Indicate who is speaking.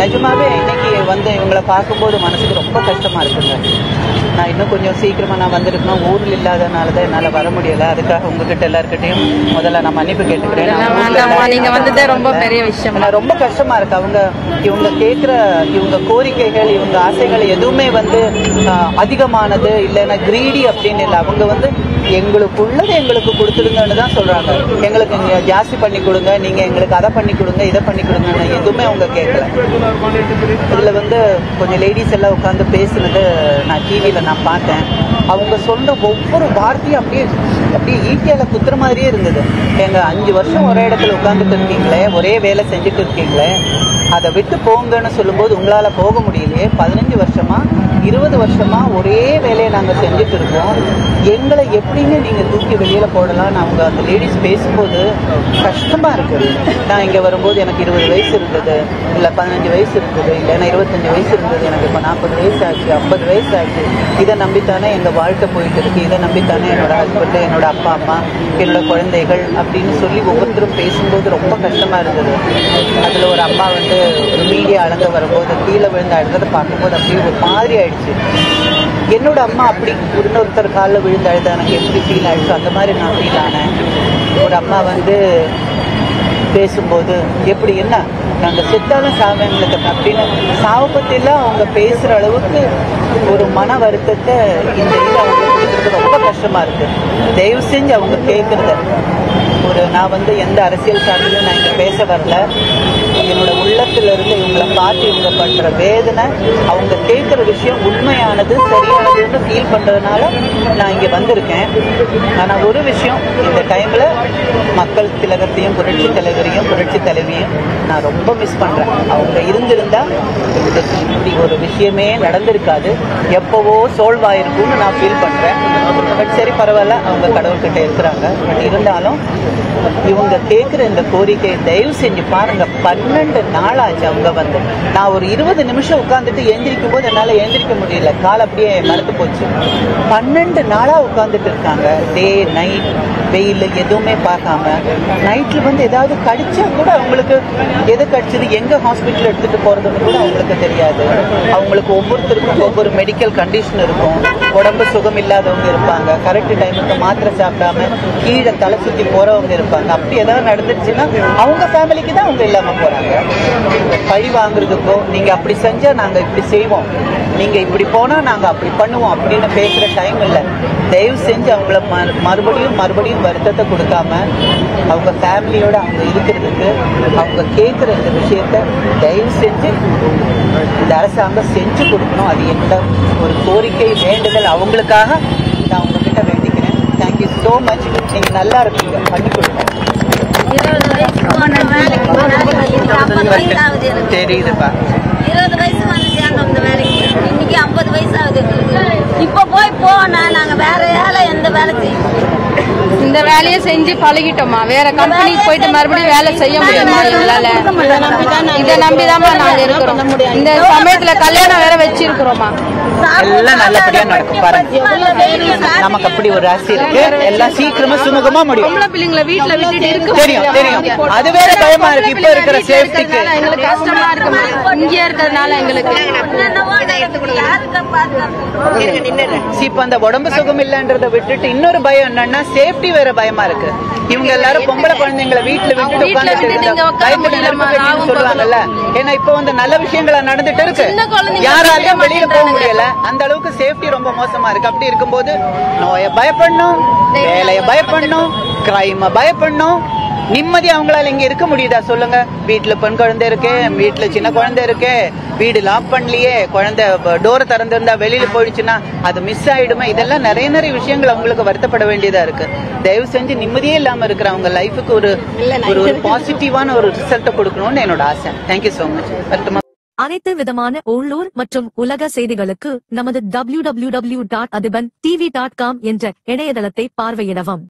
Speaker 1: நிஜமாவே இன்னைக்கு வந்து இவங்களை பார்க்கும்போது மனசுக்கு ரொம்ப கஷ்டமா இருக்குங்க. நான் இன்னும் கொஞ்சம் சீக்கிரமா நான் வந்திருக்கணும். ஊரில் இல்லாதனால தான் என்னால் வர முடியல. அதுக்காக உங்ககிட்ட எல்லாருக்கிட்டையும் முதல்ல நான் மன்னிப்பு கேட்டுக்கிறேன்.
Speaker 2: நீங்க வந்ததே ரொம்ப பெரிய விஷயம்.
Speaker 1: ரொம்ப கஷ்டமா இருக்கு. இவங்க கேட்குற இவங்க கோரிக்கைகள், இவங்க ஆசைகள் எதுவுமே வந்து அதிகமானது இல்லைன்னா கிரீடி அப்படின்னு இல்லை. அவங்க வந்து எங்களுக்கு உள்ளது எங்களுக்கு கொடுத்துடுங்கன்னு தான் சொல்றாங்க. எங்களுக்கு நீங்க ஜாஸ்தி பண்ணி கொடுங்க, நீங்க எங்களுக்கு அதை பண்ணி கொடுங்க, இதை பண்ணி கொடுங்கன்னு எதுவுமே அவங்க கேட்கல. இதுல வந்து கொஞ்சம் லேடிஸ் எல்லாம் உட்காந்து பேசுனது நான் டிவியில நான் பார்த்தேன். அவங்க சொன்ன ஒவ்வொரு வார்த்தையும் அப்படியே ஈட்டியால குத்துற மாதிரியே இருந்தது. எங்க 5 வருஷம் ஒரே இடத்துல உட்காந்துட்டு இருக்கீங்களே, ஒரே வேலை செஞ்சுட்டு இருக்கீங்களே, அதை விட்டு போங்கன்னு சொல்லும்போது உங்களால போக முடியலையே. 15 வருஷமா 20 வருஷமா ஒரே வேலையை நாங்க செஞ்சுட்டு இருக்கோம், எங்களை எப்படின்னு நீங்க தூக்கி வெளியில போடலாம்னு அவங்க அந்த லேடிஸ் பேசும்போது கஷ்டமா இருக்கு. நான் இங்க வரும்போது எனக்கு 20 வயசு இருந்தது, இல்ல 15 வயசு இருந்தது, இல்லைன்னா 25 வயசு இருந்தது. எனக்கு இப்ப 40 வயசு ஆச்சு, 50 வயசு ஆச்சு. இதை நம்பித்தானே எங்க வாழ்க்கை போயிட்டு இருக்கு, இதை நம்பித்தானே என்னோட ஹஸ்பண்ட், என்னோட அப்பா அம்மா, என்னோட குழந்தைகள் அப்படின்னு சொல்லி ஒவ்வொருத்தரும் பேசும்போது ரொம்ப கஷ்டமா இருந்தது. அதுல ஒரு அம்மா வந்து மீடியா அழங்க வரும்போது கீழே விழுந்து அழுகிறத பார்க்கும்போது அப்படியே ஒரு மாதிரி ஆயிடுச்சு. என்னோட அம்மா அப்படி இன்னொருத்தர் காலில் விழுந்து அழுத எனக்கு எப்படி ஃபீல் ஆயிடுச்சு, அந்த மாதிரி நான் ஃபீல் ஆனேன். ஒரு அம்மா வந்து பேசும்போது எப்படி என்ன நாங்கள் செத்தாலும் சாவங்களுக்கு அப்படின்னு சாவை பற்றிலாம் அவங்க பேசுகிற அளவுக்கு ஒரு மன வருத்தத்தை இந்த இதில் அவங்க கொடுக்குறது ரொம்ப கஷ்டமாக இருக்குது. தயவு செஞ்சு அவங்க கேட்குறத நான் வந்து எந்த அரசியல் சார்பிலும் நான் இங்கே பேச வரல. என்னோட உள்ளத்திலிருந்து இவங்களை பார்த்து இவங்க பண்ணுற வேதனை, அவங்க கேட்குற விஷயம் உண்மையானது சரியானதுன்னு ஃபீல் பண்ணுறதுனால நான் இங்கே வந்திருக்கேன். ஆனால் ஒரு விஷயம், இந்த டைமில் மக்கள் திலகத்தையும் புரட்சி தலைவரையும் புரட்சி தலைவியும் நான் ரொம்ப மிஸ் பண்ணுறேன். அவங்க இருந்திருந்தா இப்படி ஒரு விஷயமே நடந்திருக்காது, எப்போவோ சோல்வ் ஆயிருக்கும்னு நான் ஃபீல் பண்ணுறேன். பட் சரி பரவாயில்ல, அவங்க கடவுள்கிட்ட இருக்கிறாங்க. பட் இருந்தாலும் இவங்க கேட்குற இந்த கோரிக்கை தயவு செஞ்சு பாருங்க. 12 நாள் ஆச்சு அவங்க வந்து. நான் ஒரு 20 நிமிஷம் உட்காந்துட்டு எழுந்திரிக்கும் போது என்னால் எழுந்திரிக்க முடியல, கால் அப்படியே மறுத்து போச்சு. 12 நாளாக உட்காந்துட்டு இருக்காங்க. டே நைட் வெயில் எதுவுமே பார்க்காம. நைட்டில் வந்து ஏதாவது கடிச்சா கூட அவங்களுக்கு எது கடிச்சது, எங்கே ஹாஸ்பிட்டல் எடுத்துகிட்டு போகிறதுன்னு கூட அவங்களுக்கு தெரியாது. அவங்களுக்கு ஒவ்வொருத்தருக்கும் ஒவ்வொரு மெடிக்கல் கண்டிஷன் இருக்கும். உடம்பு சுகம் இல்லாதவங்க இருப்பாங்க, கரெக்ட் டைமுக்கு மாத்திரை சாப்பிடாம கீழே தலை சுற்றி போகிறவங்க இருப்பாங்க. அப்படி ஏதாவது நடந்துருச்சுன்னா அவங்க ஃபேமிலிக்கு தான் அவங்க இல்லாமல் போகிறாங்க. பழி வாங்குறதுக்கோ நீங்கள் அப்படி செஞ்சால் நாங்கள் இப்படி செய்வோம், நீங்கள் இப்படி போனால் நாங்கள் அப்படி பண்ணுவோம் அப்படின்னு பேசுகிற டைம் இல்லை. தயவு செஞ்சு அவங்கள மறுபடியும் வருத்தத்தை கொடுக்காம அவங்க ஃபேமிலியோட அவங்க இருக்கிறதுக்கு அவங்க கேட்குற இந்த விஷயத்த தயவு செஞ்சு இந்த அரசாங்கம் செஞ்சு கொடுக்கணும். அது என்னோட ஒரு கோரிக்கை, வேண்டுதல். அவங்களுக்காக நான் உங்ககிட்ட வேண்டிக்கிறேன். Thank you so much. நீங்கள் நல்லா இருப்பீங்க, பண்ணி கொடுங்க. தெரியுதுப்பா,
Speaker 3: 20 வயசு வந்து சேர்ந்தோம் இந்த வேலைக்கு. இன்னைக்கு 50 வயசு ஆகுது. இப்ப போனா நாங்க வேற வேலை, எந்த வேலை செய்யணும்?
Speaker 2: இந்த வேலையை செஞ்சு பழகிட்டோமா, வேற கம்பெனிக்கு போயிட்டு மறுபடியும் வேலை செய்ய முடியுமா எங்களால? இதை நம்பிதாமா நாங்க இருக்கிறோம். இந்த சமயத்துல கல்யாணம் வேற வச்சிருக்கிறோமா.
Speaker 1: எல்லாம் நல்லபடியா நடக்கும் பாருங்க. நமக்கு அப்படி ஒரு ஆசை இருக்கு, எல்லாம் சீக்கிரமா சுமூகமா முடியும்.
Speaker 2: பிள்ளைங்களை வீட்டுல விட்டுட்டு இருக்கு.
Speaker 1: தெரியும். அது வேற பயமா இருக்கு. இப்ப இருக்கிற சேஃப்டிக்கு
Speaker 2: எங்களுக்கு கஷ்டமா இருக்கு. இங்கே இருக்கிறதுனால எங்களுக்கு
Speaker 1: இப்ப அந்த உடம்பு சுகம் இல்லன்றதை விட்டுட்டு இன்னொரு பயம் என்னன்னா சேஃப்டி வேற பயமா இருக்கு. இவங்க எல்லாரும் பொம்பளை குழந்தைங்களை வீட்டுல விட்டுட்டு உட்கார்ந்து சொல்லுவாங்கல்ல. ஏன்னா இப்ப வந்து நல்ல விஷயங்களா நடந்துட்டு இருக்கு, யாராலையும் வெளியில போக முடியல. அந்த அளவுக்கு சேஃப்டி ரொம்ப மோசமா இருக்கு. அப்படி இருக்கும்போது நோயை பயப்படணும், வேலையை பயப்படணும், கிரைம பயப்படணும். நிம்மதி அவங்களால இங்க இருக்க முடியுதா சொல்லுங்க? வீட்டுல பெண் குழந்தை இருக்கு, வீட்டுல சின்ன குழந்தை இருக்கு, வீடு லாக் பண்ணலையே, குழந்தை டோரை திறந்திருந்தா வெளியில போயிடுச்சுன்னா அது மிஸ் ஆயிடுமே. இதெல்லாம் நிறைய விஷயங்கள் அவங்களுக்கு வருத்தப்பட வேண்டியதா இருக்கு. தயவு செஞ்சு நிம்மதியே இல்லாம இருக்கிற அவங்க லைஃபுக்கு ஒரு பாசிட்டிவான ஒரு ரிசல்ட்டை கொடுக்கணும்னு என்னோட ஆசை. Thank you so much.
Speaker 4: அனைத்து விதமான உள்ளூர் மற்றும் உலக செய்திகளுக்கு நமது www.adibantv.com என்ற இணையதளத்தை பார்வையிடவும்.